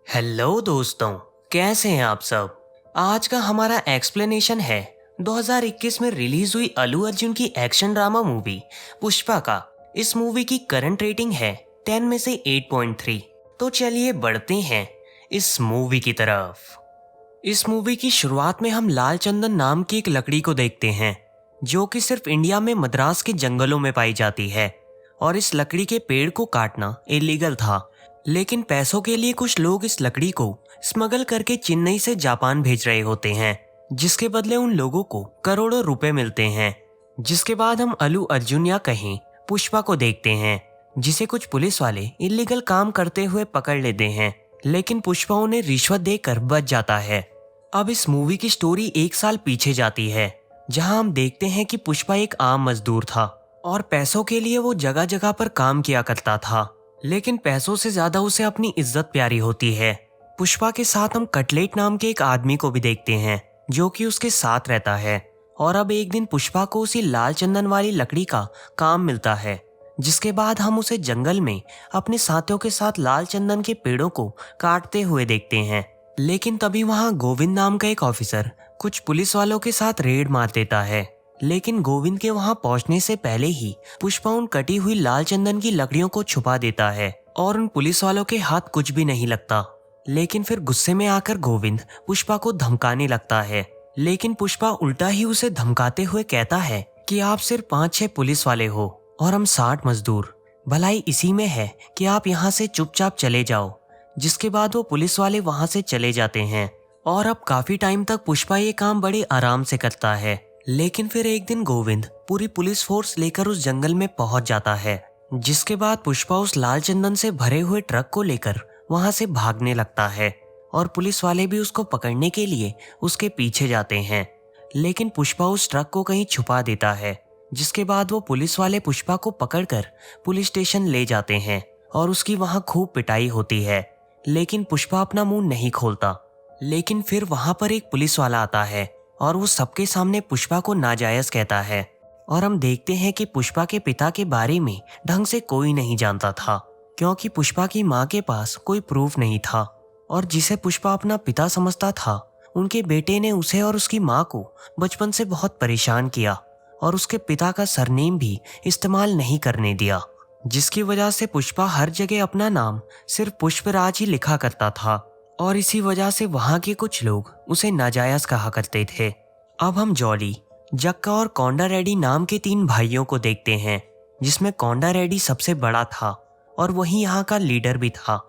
Hello दोस्तों, कैसे हैं आप सब। आज का हमारा एक्सप्लेनेशन है 2021 में रिलीज हुई अल्लू अर्जुन की एक्शन ड्रामा मूवी पुष्पा का। इस मूवी की करंट रेटिंग है 10 में से 8.3। तो चलिए बढ़ते हैं इस मूवी की तरफ। इस मूवी की शुरुआत में हम लाल चंदन नाम की एक लकड़ी को देखते हैं जो कि सिर्फ इंडिया में मद्रास के जंगलों में पाई जाती है। और इस लकड़ी के पेड़ को काटना इलीगल था, लेकिन पैसों के लिए कुछ लोग इस लकड़ी को स्मगल करके चेन्नई से जापान भेज रहे होते हैं, जिसके बदले उन लोगों को करोड़ों रुपए मिलते हैं। जिसके बाद हम अल्लू अर्जुन या कहें पुष्पा को देखते हैं, जिसे कुछ पुलिस वाले इलीगल काम करते हुए पकड़ लेते हैं, लेकिन पुष्पा उन्हें रिश्वत देकर बच जाता है। अब इस मूवी की स्टोरी 1 साल पीछे जाती है, जहां हम देखते हैं कि पुष्पा एक आम मजदूर था और पैसों के लिए वो जगह जगह पर काम किया करता था, लेकिन पैसों से ज्यादा उसे अपनी इज्जत प्यारी होती है। पुष्पा के साथ हम कटलेट नाम के एक आदमी को भी देखते हैं जो कि उसके साथ रहता है। और अब एक दिन पुष्पा को उसी लाल चंदन वाली लकड़ी का काम मिलता है, जिसके बाद हम उसे जंगल में अपने साथियों के साथ लाल चंदन के पेड़ों को काटते हुए देखते हैं। लेकिन तभी वहां गोविंद नाम का एक ऑफिसर कुछ पुलिस वालों के साथ रेड मार देता है, लेकिन गोविंद के वहां पहुंचने से पहले ही पुष्पा उन कटी हुई लाल चंदन की लकड़ियों को छुपा देता है और उन पुलिस वालों के हाथ कुछ भी नहीं लगता। लेकिन फिर गुस्से में आकर गोविंद पुष्पा को धमकाने लगता है, लेकिन पुष्पा उल्टा ही उसे धमकाते हुए कहता है कि आप सिर्फ 5-6 पुलिस वाले हो और हम 60 मजदूर। भलाई इसी में है कि आप यहाँ से चुपचाप चले जाओ। जिसके बाद वो पुलिस वाले वहां से चले जाते हैं और अब काफी टाइम तक पुष्पा ये काम बड़े आराम से करता है। लेकिन फिर एक दिन गोविंद पूरी पुलिस फोर्स लेकर उस जंगल में पहुंच जाता है, जिसके बाद पुष्पा उस लाल चंदन से भरे हुए ट्रक को लेकर वहां से भागने लगता है और पुलिस वाले भी उसको पकड़ने के लिए उसके पीछे जाते हैं। लेकिन पुष्पा उस ट्रक को कहीं छुपा देता है, जिसके बाद वो पुलिस वाले पुष्पा को पकड़कर पुलिस स्टेशन ले जाते हैं और उसकी वहां खूब पिटाई होती है। लेकिन पुष्पा अपना मुंह नहीं खोलता। लेकिन फिर वहां पर एक पुलिस वाला आता है और वो सबके सामने पुष्पा को नाजायज कहता है। और हम देखते हैं कि पुष्पा के पिता के बारे में ढंग से कोई नहीं जानता था, क्योंकि पुष्पा की माँ के पास कोई प्रूफ नहीं था। और जिसे पुष्पा अपना पिता समझता था, उनके बेटे ने उसे और उसकी माँ को बचपन से बहुत परेशान किया और उसके पिता का सरनेम भी इस्तेमाल नहीं करने दिया, जिसकी वजह से पुष्पा हर जगह अपना नाम सिर्फ पुष्पराज ही लिखा करता था। और इसी वजह से वहां के कुछ लोग उसे नाजायज कहा करते थे। अब हम जॉली, जक्का और कोंडा रेड्डी नाम के 3 भाइयों को देखते हैं, जिसमें कोंडा रेड्डी सबसे बड़ा था और वही यहाँ का लीडर भी था।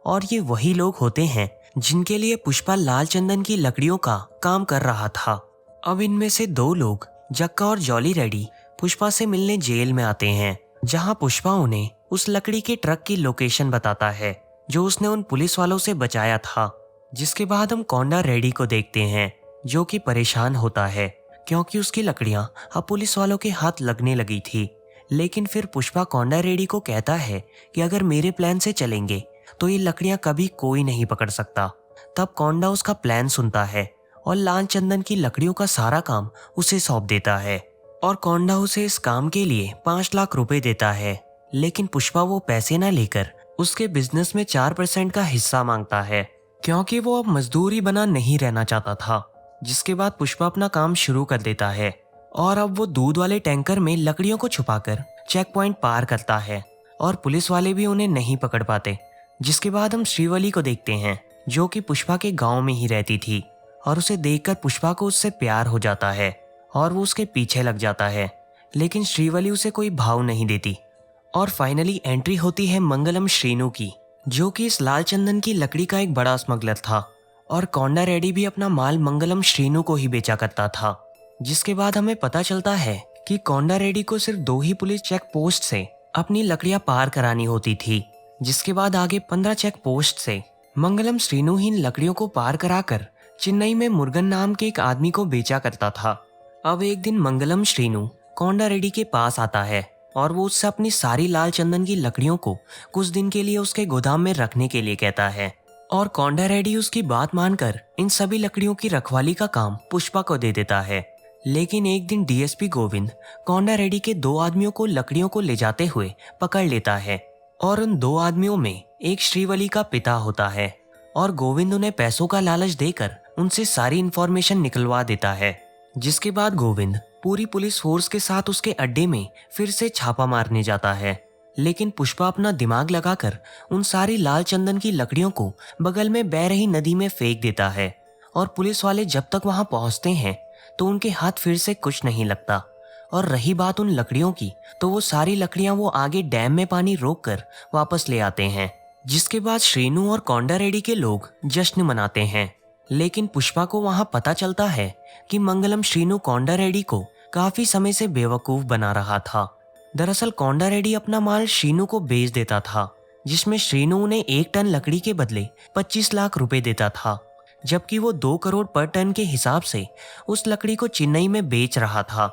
और ये वही लोग होते हैं जिनके लिए पुष्पा लाल चंदन की लकड़ियों का काम कर रहा था। अब इनमें से 2 लोग, जक्का और जॉली रेड्डी, पुष्पा से मिलने जेल में आते हैं, जहाँ पुष्पा उन्हें उस लकड़ी के ट्रक की लोकेशन बताता है जो उसने उन पुलिस वालों से बचाया था। जिसके बाद हम कोंडा रेड्डी को देखते हैं, जो कि परेशान होता है क्योंकि उसकी लकड़ियां अब पुलिस वालों के हाथ लगने लगी थी। लेकिन फिर पुष्पा कोंडा रेड्डी को कहता है कि अगर मेरे प्लान से चलेंगे तो ये लकड़ियां कभी कोई नहीं पकड़ सकता। तब कोंडा उसका प्लान सुनता है और लाल चंदन की लकड़ियों का सारा काम उसे सौंप देता है। और कोंडा उसे इस काम के लिए 5 लाख रुपए देता है, लेकिन पुष्पा वो पैसे न लेकर उसके बिजनेस में 4% का हिस्सा मांगता है, क्योंकि वो अब मजदूरी बना नहीं रहना चाहता था। जिसके बाद पुष्पा अपना काम शुरू कर देता है और अब वो दूध वाले टैंकर में लकड़ियों को छुपाकर चेक पॉइंट पार करता है और पुलिस वाले भी उन्हें नहीं पकड़ पाते। जिसके बाद हम श्रीवली को देखते हैं, जो कि पुष्पा के गांव में ही रहती थी और उसे देखकर पुष्पा को उससे प्यार हो जाता है और वो उसके पीछे लग जाता है। लेकिन श्रीवली उसे कोई भाव नहीं देती। और फाइनली एंट्री होती है मंगलम श्रीनु की, जो कि इस लाल चंदन की लकड़ी का एक बड़ा स्मगलर था। और कोंडा रेड्डी भी अपना माल मंगलम श्रीनु को ही बेचा करता था। जिसके बाद हमें पता चलता है कि कोंडा रेड्डी को सिर्फ 2 ही पुलिस चेक पोस्ट से अपनी लकड़ियां पार करानी होती थी। जिसके बाद आगे 15 चेक पोस्ट से मंगलम श्रीनु ही इन लकड़ियों को पार कराकर चेन्नई में मुर्गन नाम के एक आदमी को बेचा करता था। अब एक दिन मंगलम श्रीनु कोंडा रेड्डी के पास आता है और वो उससे अपनी सारी लाल चंदन की लकड़ियों को कुछ दिन के लिए उसके गोदाम में रखने के लिए कहता है। और कोंडा रेड्डी उसकी बात मानकर इन सभी लकड़ियों की रखवाली का काम पुष्पा को दे देता है। लेकिन एक दिन डीएसपी गोविंद कोंडा रेड्डी के 2 आदमियों को लकड़ियों को ले जाते हुए पकड़ लेता है और उन 2 आदमियों में एक श्रीवली का पिता होता है और गोविंद उन्हें पैसों का लालच देकर उनसे सारी इन्फॉर्मेशन निकलवा देता है। जिसके बाद गोविंद पूरी पुलिस फोर्स के साथ उसके अड्डे में फिर से छापा मारने जाता है। लेकिन पुष्पा अपना दिमाग लगाकर उन सारी लाल चंदन की लकड़ियों को बगल में बह रही नदी में फेंक देता है। और पुलिस वाले जब तक वहां पहुंचते हैं तो उनके हाथ फिर से कुछ नहीं लगता। और रही बात उन लकड़ियों की, तो वो सारी लकड़ियां वो आगे डैम में पानी रोककर वापस ले आते हैं। जिसके बाद श्रीनू और कोंडा रेड्डी के लोग जश्न मनाते हैं। लेकिन पुष्पा को वहां पता चलता है कि मंगलम श्रीनू कोंडा रेड्डी को काफी समय से बेवकूफ बना रहा था। दरअसल कोंडा रेड्डी अपना माल श्रीनू को बेच देता था, जिसमें श्रीनू उन्हें 1 टन लकड़ी के बदले 25 लाख रुपए देता था, जबकि वो 2 करोड़ पर टन के हिसाब से उस लकड़ी को चेन्नई में बेच रहा था।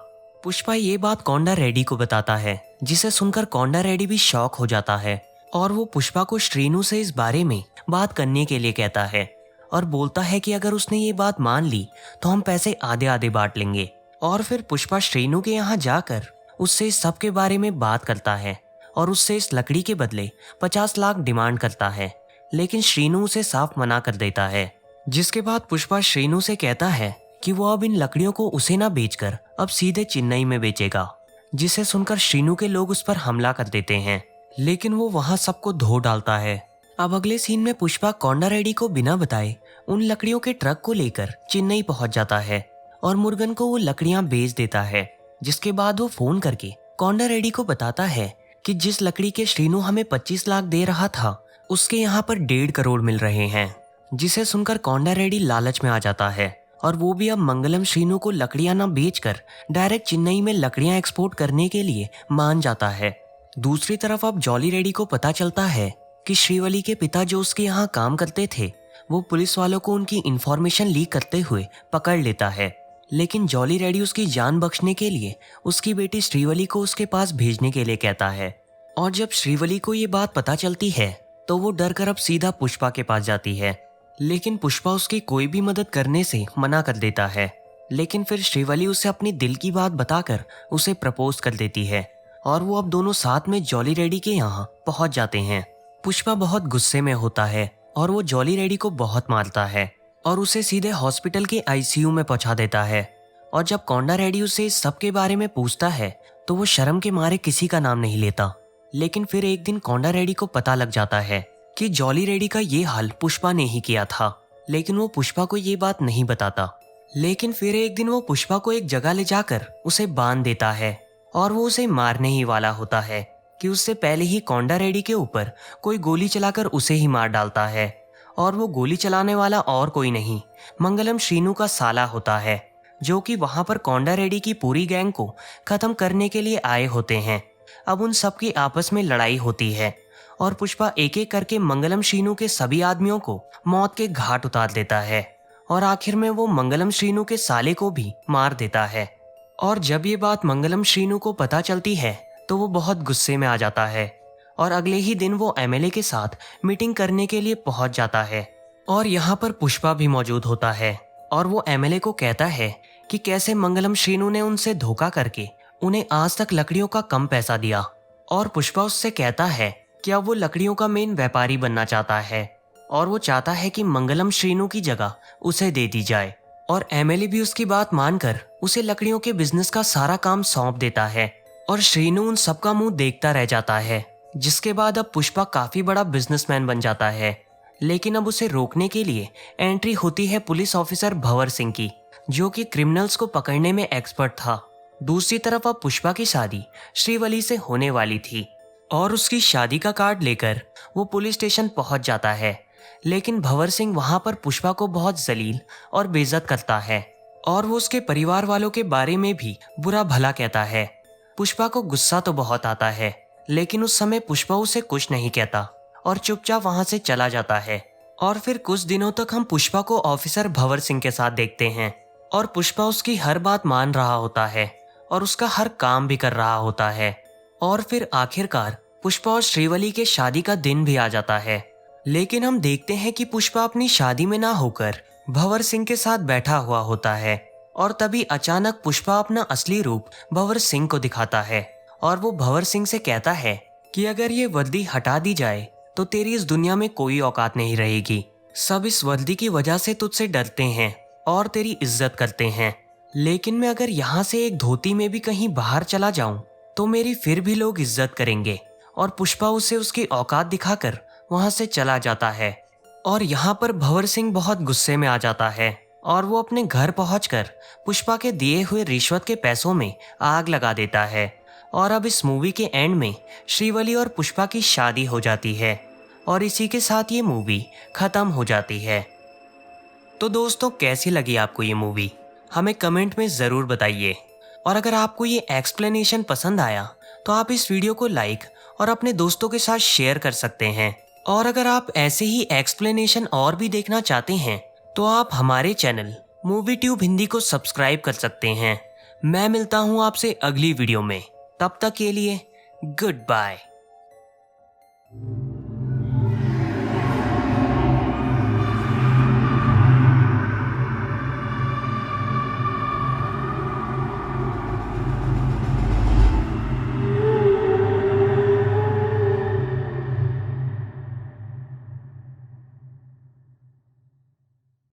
पुष्पा ये बात कोंडा रेड्डी को बताता है, जिसे सुनकर कोंडा रेड्डी भी शॉक हो जाता है और वो पुष्पा को श्रीनू से इस बारे में बात करने के लिए कहता है और बोलता है कि अगर उसने ये बात मान ली तो हम पैसे आधे आधे बांट लेंगे। और फिर पुष्पा श्रीनू के यहाँ जाकर उससे इस सब के बारे में बात करता है और उससे इस लकड़ी के बदले 50 लाख डिमांड करता है। लेकिन श्रीनू उसे साफ मना कर देता है। जिसके बाद पुष्पा श्रीनू से कहता है कि वो अब इन लकड़ियों को उसे ना बेचकर अब सीधे चेन्नई में बेचेगा। जिसे सुनकर श्रीनू के लोग उस पर हमला कर देते हैं, लेकिन वो वहां सबको धो डालता है। अब अगले सीन में पुष्पा कोंडा रेड्डी को बिना बताए उन लकड़ियों के ट्रक को लेकर चेन्नई पहुंच जाता है और मुर्गन को वो लकड़ियां बेच देता है। जिसके बाद वो फोन करके कोंडा रेड्डी को बताता है कि जिस लकड़ी के श्रीनू हमें 25 लाख दे रहा था, उसके यहाँ पर 1.5 करोड़ मिल रहे हैं। जिसे सुनकर कोंडा रेड्डी लालच में आ जाता है और वो भी अब मंगलम श्रीनू को लकड़ियां न बेचकर डायरेक्ट चेन्नई में लकड़ियां एक्सपोर्ट करने के लिए मान जाता है। दूसरी तरफ अब जॉली रेड्डी को पता चलता है कि श्रीवली के पिता जो उसके यहाँ काम करते थे, वो पुलिस वालों को उनकी इन्फॉर्मेशन लीक करते हुए पकड़ लेता है। लेकिन जॉली रेड्डी उसकी जान बख्शने के लिए उसकी बेटी श्रीवली को उसके पास भेजने के लिए कहता है। और जब श्रीवली को ये बात पता चलती है तो वो डर कर अब सीधा पुष्पा के पास जाती है। लेकिन पुष्पा उसकी कोई भी मदद करने से मना कर देता है। लेकिन फिर श्रीवली उसे अपनी दिल की बात बताकर उसे प्रपोज कर देती है और वो अब दोनों साथ में जॉली रेड्डी के यहाँ पहुंच जाते हैं। पुष्पा बहुत गुस्से में होता है और वो जॉली रेड्डी को बहुत मारता है और उसे सीधे हॉस्पिटल के आईसीयू में पहुंचा देता है। और जब कोंडा रेड्डी उसे इस सब के बारे में पूछता है तो वो शर्म के मारे किसी का नाम नहीं लेता। लेकिन फिर एक दिन कोंडा रेड्डी को पता लग जाता है कि जॉली रेड्डी का ये हाल पुष्पा ने ही किया था, लेकिन वो पुष्पा को ये बात नहीं बताता। लेकिन फिर एक दिन वो पुष्पा को एक जगह ले जाकर उसे बांध देता है और वो उसे मारने ही वाला होता है कि उससे पहले ही कोंडा रेड्डी के ऊपर कोई गोली चलाकर उसे ही मार डालता है। और वो गोली चलाने वाला और कोई नहीं, मंगलम श्रीनू का साला होता है, जो कि वहां पर कोंडा रेड्डी की पूरी गैंग को खत्म करने के लिए आए होते हैं। अब उन सब की आपस में लड़ाई होती है और पुष्पा एक एक करके मंगलम श्रीनू के सभी आदमियों को मौत के घाट उतार देता है और आखिर में वो मंगलम श्रीनू के साले को भी मार देता है। और जब ये बात मंगलम श्रीनू को पता चलती है तो वो बहुत गुस्से में आ जाता है और अगले ही दिन वो एमएलए के साथ मीटिंग करने के लिए पहुंच जाता है। और यहाँ पर पुष्पा भी मौजूद होता है और वो एमएलए को कहता है कि कैसे मंगलम श्रीनू ने उनसे धोखा करके उन्हें आज तक लकड़ियों का कम पैसा दिया। और पुष्पा उससे कहता है कि अब वो लकड़ियों का मेन व्यापारी बनना चाहता है और वो चाहता है कि मंगलम श्रीनू की जगह उसे दे दी जाए। और एमएलए भी उसकी बात मानकर उसे लकड़ियों के बिजनेस का सारा काम सौंप देता है और श्रीनू उन सबका मुंह देखता रह जाता है। जिसके बाद अब पुष्पा काफी बड़ा बिजनेसमैन बन जाता है। लेकिन अब उसे रोकने के लिए एंट्री होती है पुलिस ऑफिसर भंवर सिंह की, जो कि क्रिमिनल्स को पकड़ने में एक्सपर्ट था। दूसरी तरफ अब पुष्पा की शादी श्रीवली से होने वाली थी और उसकी शादी का कार्ड लेकर वो पुलिस स्टेशन पहुंच जाता है। लेकिन भंवर सिंह वहां पर पुष्पा को बहुत जलील और बेइज्जत करता है और वो उसके परिवार वालों के बारे में भी बुरा भला कहता है। पुष्पा को गुस्सा तो बहुत आता है, लेकिन उस समय पुष्पा उसे कुछ नहीं कहता और चुपचाप वहां से चला जाता है। और फिर कुछ दिनों तक हम पुष्पा को ऑफिसर भंवर सिंह के साथ देखते हैं और पुष्पा उसकी हर बात मान रहा होता है और उसका हर काम भी कर रहा होता है। और फिर आखिरकार पुष्पा और श्रीवली के शादी का दिन भी आ जाता है। लेकिन हम देखते हैं कि पुष्पा अपनी शादी में ना होकर भंवर सिंह के साथ बैठा हुआ होता है और तभी अचानक पुष्पा अपना असली रूप भंवर सिंह को दिखाता है और वो भंवर सिंह से कहता है कि अगर ये वर्दी हटा दी जाए तो तेरी इस दुनिया में कोई औकात नहीं रहेगी। सब इस वर्दी की वजह से तुझसे डरते हैं और तेरी इज्जत करते हैं, लेकिन मैं अगर यहाँ से एक धोती में भी कहीं बाहर चला जाऊं तो मेरी फिर भी लोग इज्जत करेंगे। और पुष्पा उसे उसकी औकात दिखाकर वहां से चला जाता है। और यहाँ पर भंवर सिंह बहुत गुस्से में आ जाता है और वो अपने घर पहुंचकर पुष्पा के दिए हुए रिश्वत के पैसों में आग लगा देता है। और अब इस मूवी के एंड में श्रीवली और पुष्पा की शादी हो जाती है और इसी के साथ ये मूवी खत्म हो जाती है। तो दोस्तों, कैसी लगी आपको ये मूवी? हमें कमेंट में ज़रूर बताइए। और अगर आपको ये एक्सप्लेनेशन पसंद आया तो आप इस वीडियो को लाइक और अपने दोस्तों के साथ शेयर कर सकते हैं। और अगर आप ऐसे ही एक्सप्लेनेशन और भी देखना चाहते हैं तो आप हमारे चैनल मूवी ट्यूब हिंदी को सब्सक्राइब कर सकते हैं। मैं मिलता हूँ आपसे अगली वीडियो में। तब तक के लिए गुड बाय।